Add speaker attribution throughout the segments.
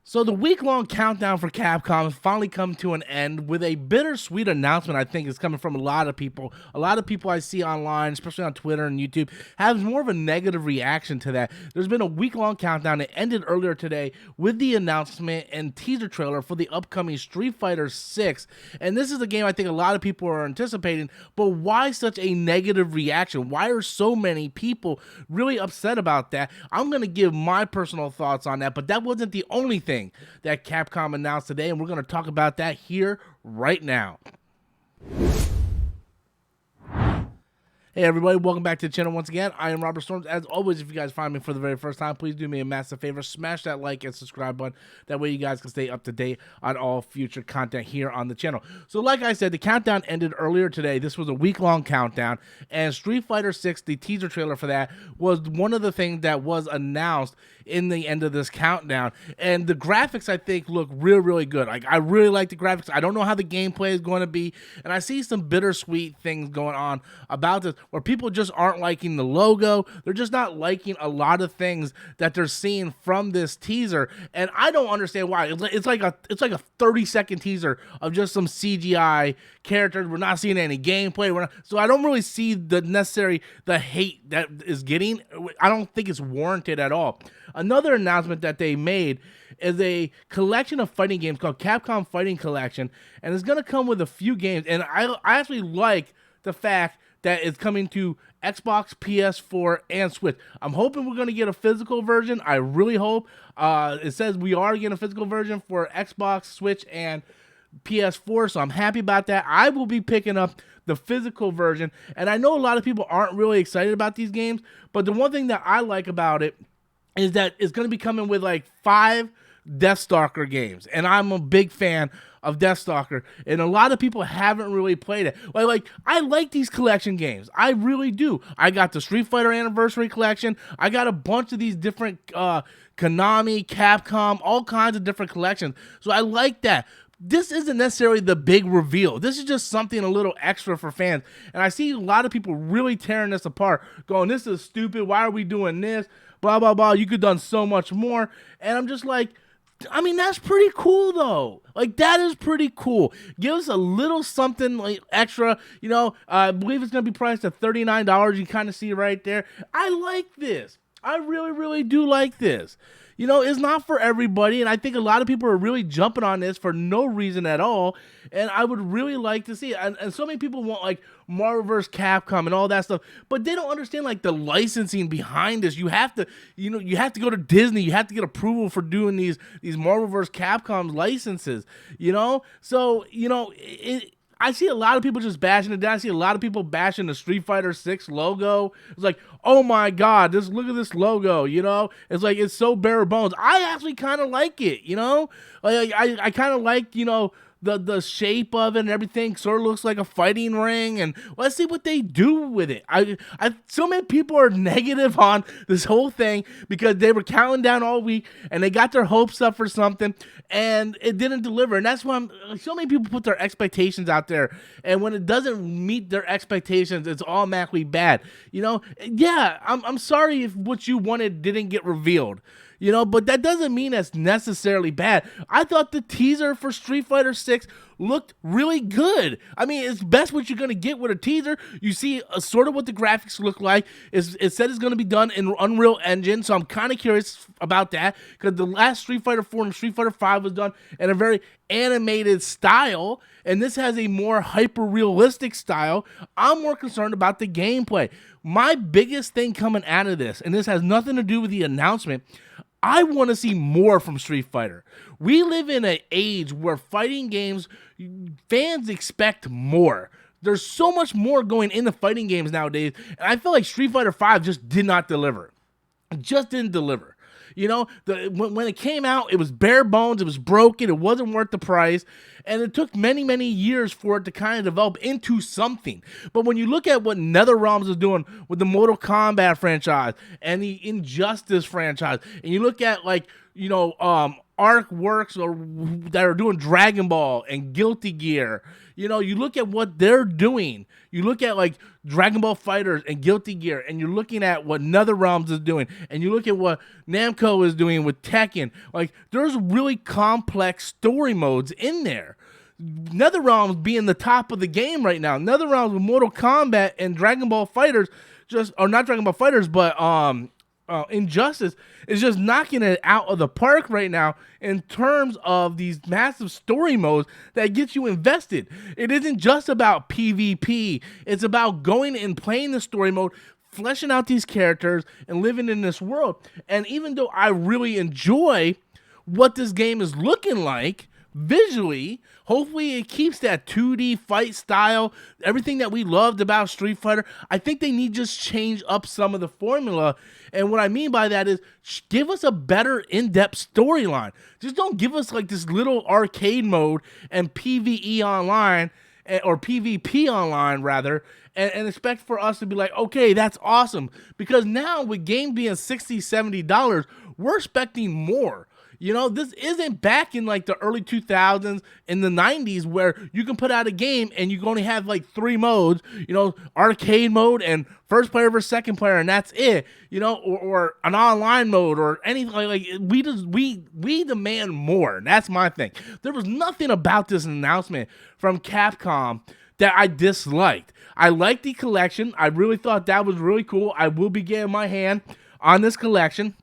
Speaker 1: So the week-long countdown for Capcom has finally come to an end with a bittersweet announcement. I think is coming from a lot of people. A lot of people I see online, especially on Twitter and YouTube, have more of a negative reaction to that. There's been a week-long countdown. It ended earlier today with the announcement and teaser trailer for the upcoming Street Fighter 6. And this is a game I think a lot of people are anticipating, but why such a negative reaction? Why are so many people really upset about that? I'm going to give my personal thoughts on that, but that wasn't the only thing that Capcom announced today, and we're going to talk about that here right now. Hey everybody, welcome back to the channel once again. I am Robert Storms. As always, if you guys find me for the very first time, please do me a massive favor. Smash that like and subscribe button. That way you guys can stay up to date on all future content here on the channel. So like I said, the countdown ended earlier today. This was a week-long countdown, and Street Fighter 6, the teaser trailer for that, was one of the things that was announced in the end of this countdown. And the graphics, I think, look really good. Like, I really like the graphics. I don't know how the gameplay is going to be, and I see some bittersweet things going on about this, where people just aren't liking the logo. They're just not liking a lot of things that they're seeing from this teaser, and I don't understand why. It's like a 30-second teaser of just some CGI characters. We're not seeing any gameplay. So I don't really see the hate that is getting. I don't think it's warranted at all. Another announcement that they made is a collection of fighting games called Capcom Fighting Collection, and it's going to come with a few games, and I actually like the fact that it's coming to Xbox, PS4, and Switch. I'm hoping we're going to get a physical version. I really hope. It says we are getting a physical version for Xbox, Switch, and PS4, so I'm happy about that. I will be picking up the physical version, and I know a lot of people aren't really excited about these games, but the one thing that I like about it is that it's going to be coming with like 5 Deathstalker games, and I'm a big fan of Deathstalker, and a lot of people haven't really played it. Like I like these collection games. I really do. I got the Street Fighter Anniversary Collection. I got a bunch of these different Konami, Capcom, all kinds of different collections. So I like that. This isn't necessarily the big reveal. This is just something a little extra for fans. And I see a lot of people really tearing this apart, going, this is stupid. Why are we doing this? Blah, blah, blah. You could have done so much more. And I'm just like, I mean, that's pretty cool, though. Like, that is pretty cool. Give us a little something like extra. You know, I believe it's going to be priced at $39. You kind of see right there. I like this. I really do like this. You know, it's not for everybody, and I think a lot of people are really jumping on this for no reason at all, and I would really like to see it. And so many people want, like, Marvel vs. Capcom and all that stuff, but they don't understand, like, the licensing behind this. You have to, you know, you have to go to Disney. You have to get approval for doing these Marvel vs. Capcom licenses, you know? So, you know, I see a lot of people just bashing it down. I see a lot of people bashing the Street Fighter 6 logo. It's like, oh my God, look at this logo, you know? It's like, it's so bare bones. I actually kind of like it, you know? Like, I kind of like, you know, the shape of it and everything sort of looks like a fighting ring, and let's see what they do with it. So many people are negative on this whole thing because they were counting down all week and they got their hopes up for something and it didn't deliver. And that's why so many people put their expectations out there, and when it doesn't meet their expectations, it's automatically bad. You know, yeah, I'm sorry if what you wanted didn't get revealed. You know, but that doesn't mean it's necessarily bad. I thought the teaser for Street Fighter 6 looked really good. I mean, it's best what you're going to get with a teaser. You see sort of what the graphics look like. It said it's going to be done in Unreal Engine, so I'm kind of curious about that, because the last Street Fighter 4 and Street Fighter 5 was done in a very animated style, and this has a more hyper-realistic style. I'm more concerned about the gameplay. My biggest thing coming out of this, and this has nothing to do with the announcement, I want to see more from Street Fighter. We live in an age where fighting games, fans expect more. There's so much more going into fighting games nowadays, and I feel like Street Fighter 5 just did not deliver. It just didn't deliver. You know, when it came out, it was bare bones, it was broken, it wasn't worth the price, and it took many years for it to kind of develop into something. But when you look at what NetherRealms is doing with the Mortal Kombat franchise and the Injustice franchise, and you look at, like, you know, artworks or that are doing Dragon Ball and Guilty Gear. You know, you look at what they're doing. You look at like Dragon Ball Fighters and Guilty Gear, and you're looking at what NetherRealms is doing, and you look at what Namco is doing with Tekken. Like, there's really complex story modes in there. NetherRealms being the top of the game right now. NetherRealms with Mortal Kombat and Dragon Ball Fighters, or not Dragon Ball Fighters, but Injustice is just knocking it out of the park right now in terms of these massive story modes that get you invested. It isn't just about PvP. It's about going and playing the story mode, fleshing out these characters, and living in this world. And even though I really enjoy what this game is looking like visually, hopefully it keeps that 2D fight style, everything that we loved about Street Fighter. I think they need to just change up some of the formula. And what I mean by that is give us a better in-depth storyline. Just don't give us like this little arcade mode and PvE online, or PvP online rather, and expect for us to be like, okay, that's awesome. Because now with game being $60, $70, we're expecting more. You know, this isn't back in like the early 2000s, in the 90s, where you can put out a game and you can only have like 3 modes, you know, arcade mode and first player versus second player, and that's it, you know, or an online mode or anything like we demand more. And that's my thing. There was nothing about this announcement from Capcom that I disliked. I liked the collection. I really thought that was really cool. I will be getting my hand on this collection.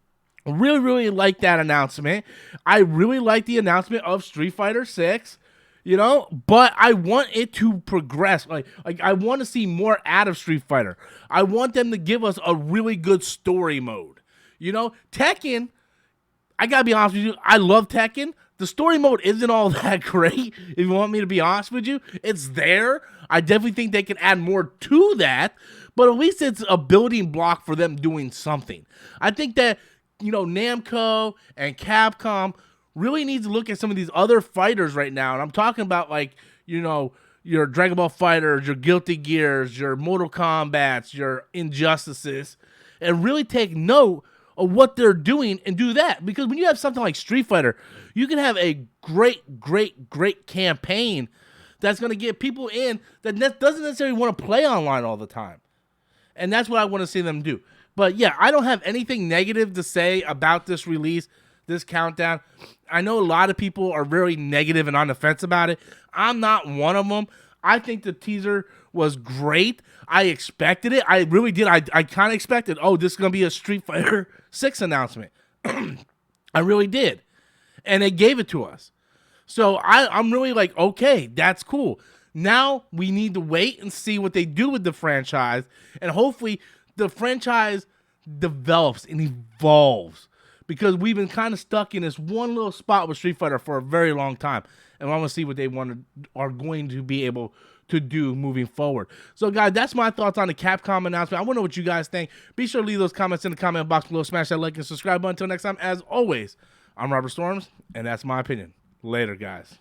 Speaker 1: Really, really like that announcement. I really like the announcement of Street Fighter 6, you know, but I want it to progress. Like I want to see more out of Street Fighter. I want them to give us a really good story mode. You know, Tekken, I gotta be honest with you, I love Tekken. The story mode isn't all that great, if you want me to be honest with you. It's there. I definitely think they can add more to that, but at least it's a building block for them doing something. I think that, you know, Namco and Capcom really need to look at some of these other fighters right now. And I'm talking about, like, you know, your Dragon Ball Fighters, your Guilty Gears, your Mortal Kombats, your Injustices, and really take note of what they're doing and do that. Because when you have something like Street Fighter, you can have a great, great, great campaign that's going to get people in that doesn't necessarily want to play online all the time. And that's what I want to see them do. But yeah, I don't have anything negative to say about this release, this countdown. I know a lot of people are very negative and on the fence about it. I'm not one of them. I think the teaser was great. I expected it. I really did. I kind of expected, oh, this is going to be a Street Fighter 6 announcement. I really did. And they gave it to us. So I'm really like, okay, that's cool. Now we need to wait and see what they do with the franchise. And hopefully the franchise develops and evolves, because we've been kind of stuck in this one little spot with Street Fighter for a very long time, and I want to see what they are going to be able to do moving forward. So guys, that's my thoughts on the Capcom announcement. I want to know what you guys think. Be sure to leave those comments in the comment box below. Smash that like and subscribe button. Until next time, as always, I'm Robert Storms, and that's my opinion. Later, guys.